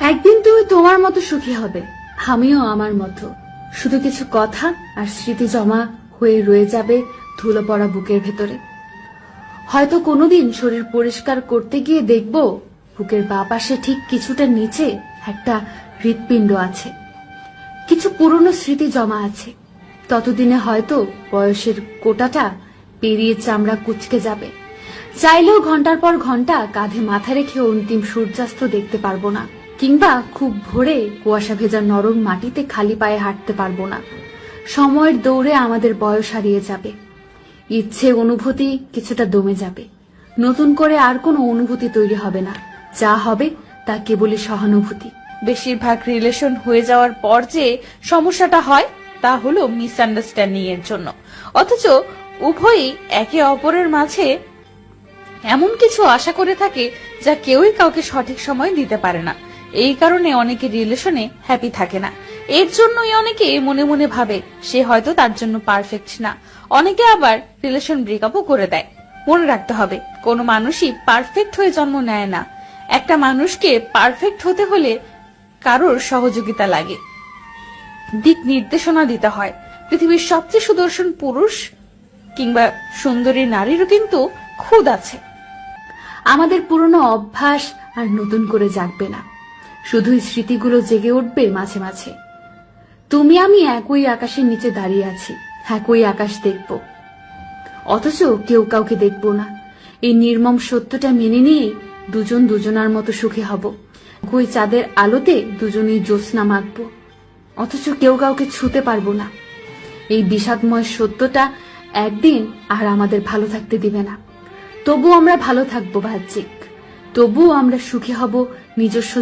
একদিন তুমি তোমার মতো সুখী হবে, আমিও আমার মতো। শুধু কিছু কথা আর স্মৃতি জমা হয়ে রয়ে যাবে ধুলো পড়া বুকের ভেতরে। হয়তো কোনোদিন শরীর পরিষ্কার করতে গিয়ে দেখব বুকের বাঁ পাশে ঠিক কিছুটা নিচে একটা হৃৎপিণ্ড আছে, কিছু পুরনো স্মৃতি জমা আছে। ততদিনে হয়তো বয়সের কোটাটা পেরিয়ে চামড়া কুঁচকে যাবে। চাইলেও ঘন্টার পর ঘন্টা কাঁধে মাথা রেখে অন্তিম সূর্যাস্ত দেখতে পারবো না, কিংবা খুব ভোরে কুয়াশা ভেজা নরম মাটিতে খালি পায়ে হাঁটতে পারবো না। সময়ের দৌড়ে আমাদের বয়স হারিয়ে যাবে, ইচ্ছে অনুভূতি কিছুটা দমে যাবে। নতুন করে আর কোনো অনুভূতি তৈরি হবে না, যা হবে তা কেবলই সহানুভূতি। বেশিরভাগ রিলেশন হয়ে যাওয়ার পর যে সমস্যাটা হয় তা হলো মিসআন্ডারস্ট্যান্ডিং এর জন্য। অথচ উভয়ই একে অপরের মাঝে এমন কিছু আশা করে থাকে যা কেউই কাউকে সঠিক সময় দিতে পারে না। এই কারণে অনেকে রিলেশনে হ্যাপি থাকে না। এর জন্যই অনেকে মনে মনে ভাবে সে হয়তো তার জন্য পারফেক্ট না। অনেকে আবার রিলেশন ব্রেকআপও করে দেয়। মনে রাখতে হবে, কোনো মানুষই পারফেক্ট হয়ে জন্ম নেয় না। একটা মানুষকে পারফেক্ট হতে হলে কারোর সহযোগিতা লাগে, দিক নির্দেশনা দিতে হয়। পৃথিবীর সবচেয়ে সুদর্শন পুরুষ কিংবা সুন্দরী নারীরও কিন্তু খুদ আছে। আমাদের পুরনো অভ্যাস আর নতুন করে জাগবে না, শুধুই স্মৃতিগুলো জেগে উঠবে মাঝে মাঝে। তুমি আমি একই আকাশের নিচে দাঁড়িয়ে আছি, একই আকাশ দেখব, অথচ কেউ কাউকে দেখব না। এই নির্মম সত্যটা মেনে নিয়ে দুজন দুজনার মতো সুখী হব। একই চাঁদের আলোতে দুজনেই জ্যোৎস্না মাখবো, অথচ কেউ কাউকে ছুতে পারবো না। এই বিষাদময় সত্যটা একদিন আর আমাদের ভালো থাকতে দিবে না। তবুও আমরা ভালো থাকবো বাহ্যিক, তবুও আমরা সুখী হব নিজস্ব